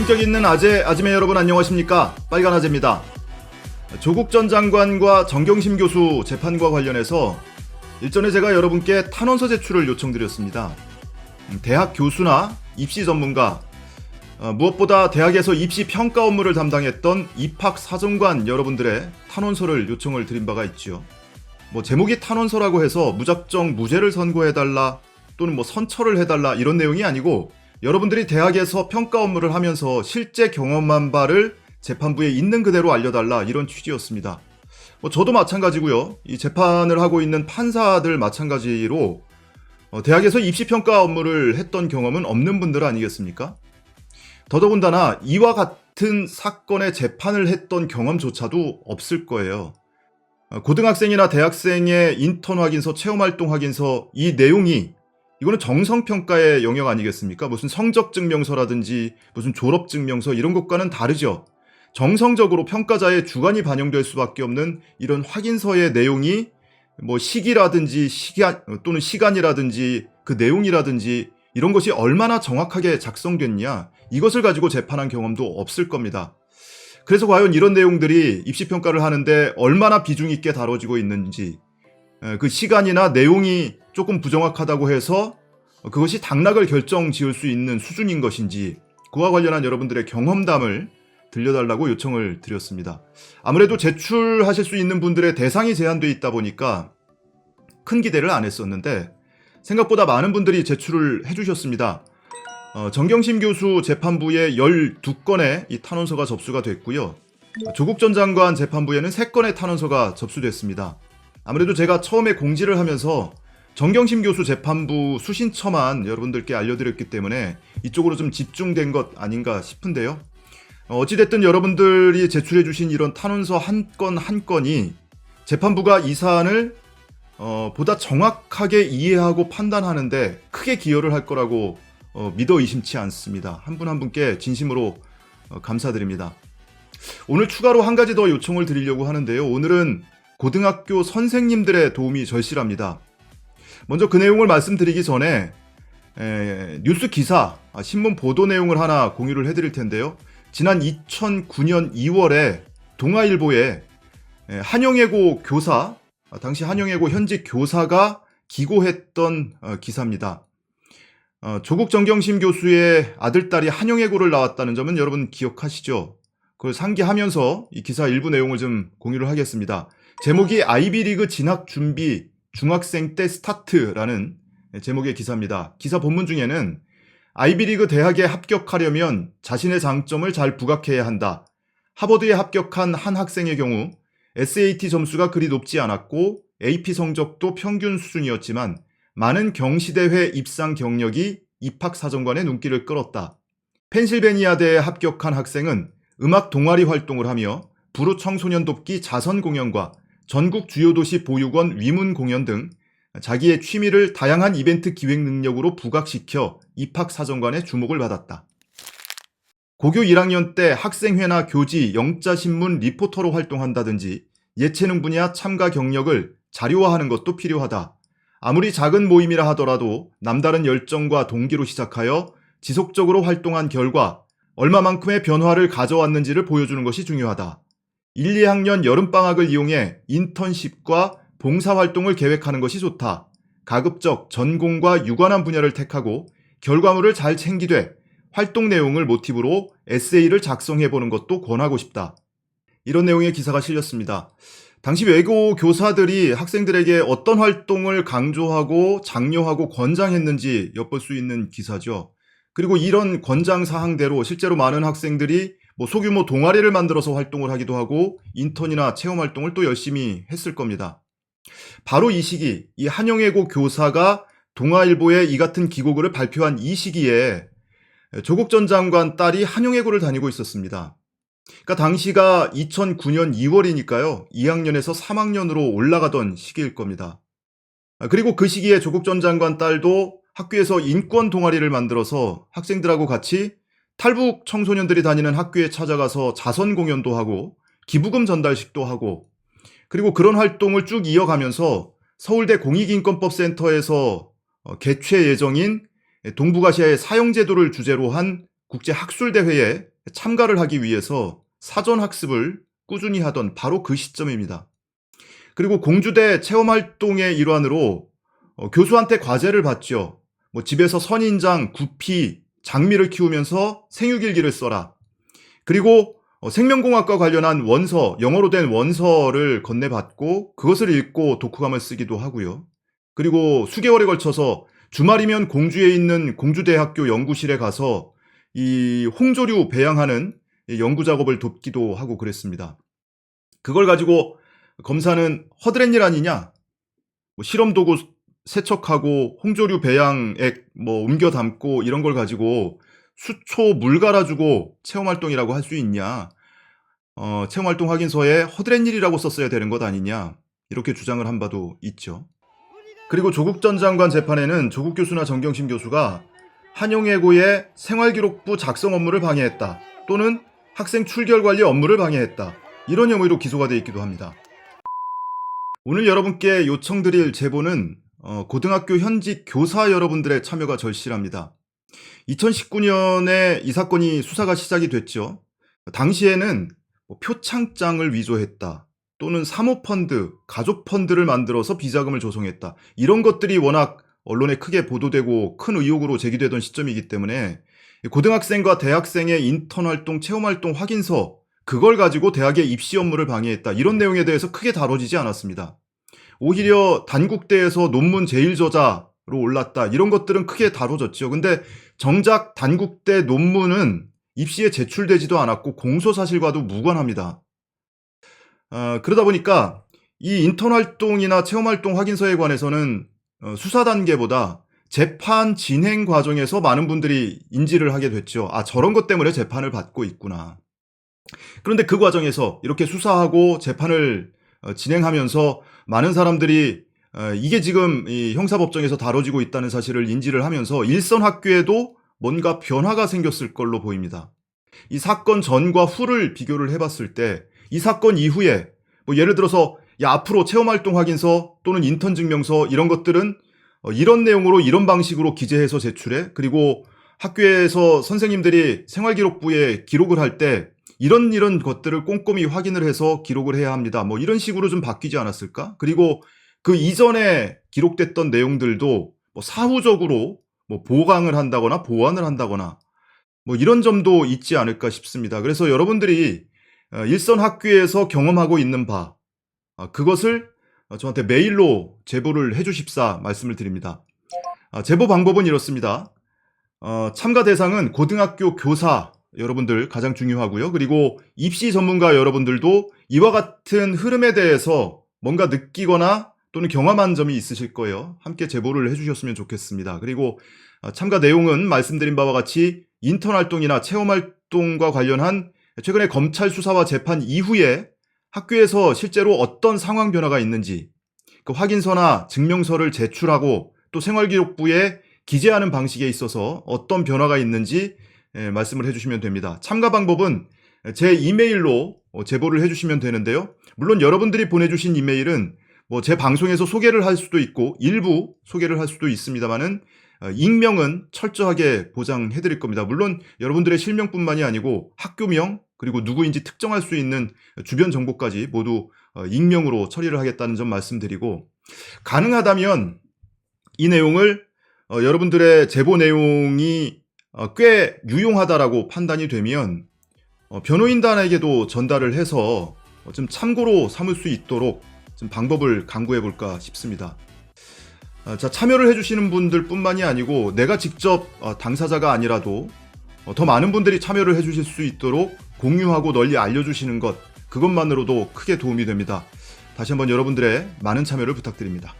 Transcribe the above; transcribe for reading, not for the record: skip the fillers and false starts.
품격 있는 아재, 아지매 여러분 안녕하십니까? 빨간 아재입니다. 조국 전 장관과 정경심 교수 재판과 관련해서 일전에 제가 여러분께 탄원서 제출을 요청드렸습니다. 대학 교수나 입시 전문가, 무엇보다 대학에서 입시 평가 업무를 담당했던 입학사정관 여러분들의 탄원서를 요청을 드린 바가 있죠. 제목이 탄원서라고 해서 무작정 무죄를 선고해달라 또는 선처를 해달라 이런 내용이 아니고 여러분들이 대학에서 평가 업무를 하면서 실제 경험한 바를 재판부에 있는 그대로 알려달라 이런 취지였습니다. 저도 마찬가지고요. 이 재판을 하고 있는 판사들 마찬가지로 대학에서 입시평가 업무를 했던 경험은 없는 분들 아니겠습니까? 더더군다나 이와 같은 사건의 재판을 했던 경험조차도 없을 거예요. 고등학생이나 대학생의 인턴 확인서, 체험활동 확인서 이 내용이 이거는 정성평가의 영역 아니겠습니까? 무슨 성적증명서라든지 무슨 졸업증명서 이런 것과는 다르죠. 정성적으로 평가자의 주관이 반영될 수밖에 없는 이런 확인서의 내용이 시기라든지 또는 시간이라든지 그 내용이라든지 이런 것이 얼마나 정확하게 작성됐냐 이것을 가지고 재판한 경험도 없을 겁니다. 그래서 과연 이런 내용들이 입시평가를 하는데 얼마나 비중 있게 다뤄지고 있는지, 그 시간이나 내용이 조금 부정확하다고 해서 그것이 당락을 결정 지을 수 있는 수준인 것인지 그와 관련한 여러분들의 경험담을 들려달라고 요청을 드렸습니다. 아무래도 제출하실 수 있는 분들의 대상이 제한되어 있다 보니까 큰 기대를 안 했었는데 생각보다 많은 분들이 제출을 해주셨습니다. 정경심 교수 재판부에 12건의 이 탄원서가 접수가 됐고요. 조국 전 장관 재판부에는 3건의 탄원서가 접수됐습니다. 아무래도 제가 처음에 공지를 하면서 정경심 교수 재판부 수신처만 여러분들께 알려드렸기 때문에 이쪽으로 좀 집중된 것 아닌가 싶은데요. 어찌됐든 여러분들이 제출해주신 이런 탄원서 한 건 한 건이 재판부가 이 사안을 보다 정확하게 이해하고 판단하는데 크게 기여를 할 거라고 믿어 의심치 않습니다. 한 분 한 분께 진심으로 감사드립니다. 오늘 추가로 한 가지 더 요청을 드리려고 하는데요. 오늘은 고등학교 선생님들의 도움이 절실합니다. 먼저 그 내용을 말씀드리기 전에 뉴스 기사, 신문 보도 내용을 하나 공유를 해드릴 텐데요. 지난 2009년 2월에 동아일보에 한영예고 교사, 당시 한영예고 현직 교사가 기고했던 기사입니다. 조국 정경심 교수의 아들딸이 한영예고를 나왔다는 점은 여러분 기억하시죠? 그걸 상기하면서 이 기사 일부 내용을 좀 공유를 하겠습니다. 제목이 아이비리그 진학 준비 중학생 때 스타트라는 제목의 기사입니다. 기사 본문 중에는 아이비리그 대학에 합격하려면 자신의 장점을 잘 부각해야 한다. 하버드에 합격한 한 학생의 경우 SAT 점수가 그리 높지 않았고 AP 성적도 평균 수준이었지만 많은 경시대회 입상 경력이 입학사정관의 눈길을 끌었다. 펜실베니아대에 합격한 학생은 음악 동아리 활동을 하며 부르 청소년 돕기 자선 공연과 전국 주요 도시 보육원 위문 공연 등 자기의 취미를 다양한 이벤트 기획 능력으로 부각시켜 입학사정관의 주목을 받았다. 고교 1학년 때 학생회나 교지, 영자신문 리포터로 활동한다든지 예체능 분야 참가 경력을 자료화하는 것도 필요하다. 아무리 작은 모임이라 하더라도 남다른 열정과 동기로 시작하여 지속적으로 활동한 결과 얼마만큼의 변화를 가져왔는지를 보여주는 것이 중요하다. 1, 2학년 여름방학을 이용해 인턴십과 봉사활동을 계획하는 것이 좋다. 가급적 전공과 유관한 분야를 택하고 결과물을 잘 챙기되 활동 내용을 모티브로 에세이를 작성해보는 것도 권하고 싶다. 이런 내용의 기사가 실렸습니다. 당시 외고 교사들이 학생들에게 어떤 활동을 강조하고 장려하고 권장했는지 엿볼 수 있는 기사죠. 그리고 이런 권장 사항대로 실제로 많은 학생들이 소규모 동아리를 만들어서 활동을 하기도 하고 인턴이나 체험활동을 또 열심히 했을 겁니다. 바로 이 시기, 이 한영예고 교사가 동아일보에 이 같은 기고글을 발표한 이 시기에 조국 전 장관 딸이 한영예고를 다니고 있었습니다. 그러니까 당시가 2009년 2월이니까요. 2학년에서 3학년으로 올라가던 시기일 겁니다. 그리고 그 시기에 조국 전 장관 딸도 학교에서 인권 동아리를 만들어서 학생들하고 같이 탈북 청소년들이 다니는 학교에 찾아가서 자선 공연도 하고 기부금 전달식도 하고 그리고 그런 활동을 쭉 이어가면서 서울대 공익인권법센터에서 개최 예정인 동북아시아의 사형제도를 주제로 한 국제학술대회에 참가를 하기 위해서 사전학습을 꾸준히 하던 바로 그 시점입니다. 그리고 공주대 체험활동의 일환으로 교수한테 과제를 받죠. 집에서 선인장, 구피, 장미를 키우면서 생육일기를 써라. 그리고 생명공학과 관련한 원서, 영어로 된 원서를 건네받고 그것을 읽고 독후감을 쓰기도 하고요. 그리고 수개월에 걸쳐서 주말이면 공주에 있는 공주대학교 연구실에 가서 이 홍조류 배양하는 연구 작업을 돕기도 하고 그랬습니다. 그걸 가지고 검사는 허드렛 일 아니냐? 실험 도구 세척하고 홍조류 배양액 옮겨 담고 이런 걸 가지고 수초 물 갈아주고 체험활동이라고 할 수 있냐? 체험활동 확인서에 허드렛 일이라고 썼어야 되는 것 아니냐? 이렇게 주장을 한 바도 있죠. 그리고 조국 전 장관 재판에는 조국 교수나 정경심 교수가 한용예고의 생활기록부 작성 업무를 방해했다. 또는 학생 출결 관리 업무를 방해했다. 이런 혐의로 기소가 돼 있기도 합니다. 오늘 여러분께 요청드릴 제보는 고등학교 현직 교사 여러분들의 참여가 절실합니다. 2019년에 이 사건이 수사가 시작이 됐죠. 당시에는 표창장을 위조했다. 또는 사모펀드, 가족펀드를 만들어서 비자금을 조성했다. 이런 것들이 워낙 언론에 크게 보도되고 큰 의혹으로 제기되던 시점이기 때문에 고등학생과 대학생의 인턴활동, 체험활동 확인서 그걸 가지고 대학의 입시 업무를 방해했다. 이런 내용에 대해서 크게 다뤄지지 않았습니다. 오히려 단국대에서 논문 제일 저자로 올랐다. 이런 것들은 크게 다뤄졌죠. 근데 정작 단국대 논문은 입시에 제출되지도 않았고 공소사실과도 무관합니다. 그러다 보니까 이 인턴활동이나 체험활동 확인서에 관해서는 수사 단계보다 재판 진행 과정에서 많은 분들이 인지를 하게 됐죠. 저런 것 때문에 재판을 받고 있구나. 그런데 그 과정에서 이렇게 수사하고 재판을 진행하면서 많은 사람들이 이게 지금 이 형사법정에서 다뤄지고 있다는 사실을 인지를 하면서 일선 학교에도 뭔가 변화가 생겼을 걸로 보입니다. 이 사건 전과 후를 비교를 해봤을 때 이 사건 이후에 예를 들어서 앞으로 체험활동 확인서 또는 인턴 증명서 이런 것들은 이런 내용으로 이런 방식으로 기재해서 제출해. 그리고 학교에서 선생님들이 생활기록부에 기록을 할 때 이런 것들을 꼼꼼히 확인을 해서 기록을 해야 합니다. 이런 식으로 좀 바뀌지 않았을까? 그리고 그 이전에 기록됐던 내용들도 사후적으로 보강을 한다거나 보완을 한다거나 이런 점도 있지 않을까 싶습니다. 그래서 여러분들이 일선 학교에서 경험하고 있는 바 그것을 저한테 메일로 제보를 해주십사 말씀을 드립니다. 제보 방법은 이렇습니다. 참가 대상은 고등학교 교사 여러분들 가장 중요하고요. 그리고 입시 전문가 여러분들도 이와 같은 흐름에 대해서 뭔가 느끼거나 또는 경험한 점이 있으실 거예요. 함께 제보를 해주셨으면 좋겠습니다. 그리고 참가 내용은 말씀드린 바와 같이 인턴 활동이나 체험 활동과 관련한 최근에 검찰 수사와 재판 이후에 학교에서 실제로 어떤 상황 변화가 있는지 그 확인서나 증명서를 제출하고 또 생활기록부에 기재하는 방식에 있어서 어떤 변화가 있는지 말씀을 해주시면 됩니다. 참가 방법은 제 이메일로 제보를 해주시면 되는데요. 물론 여러분들이 보내주신 이메일은 제 방송에서 소개를 할 수도 있고 일부 소개를 할 수도 있습니다만은 익명은 철저하게 보장해드릴 겁니다. 물론 여러분들의 실명뿐만이 아니고 학교명 그리고 누구인지 특정할 수 있는 주변 정보까지 모두 익명으로 처리를 하겠다는 점 말씀드리고 가능하다면 이 내용을 여러분들의 제보 내용이 꽤 유용하다라고 판단이 되면 변호인단에게도 전달을 해서 좀 참고로 삼을 수 있도록 좀 방법을 강구해 볼까 싶습니다. 참여를 해주시는 분들 뿐만이 아니고 내가 직접 당사자가 아니라도 더 많은 분들이 참여를 해주실 수 있도록 공유하고 널리 알려주시는 것 그것만으로도 크게 도움이 됩니다. 다시 한번 여러분들의 많은 참여를 부탁드립니다.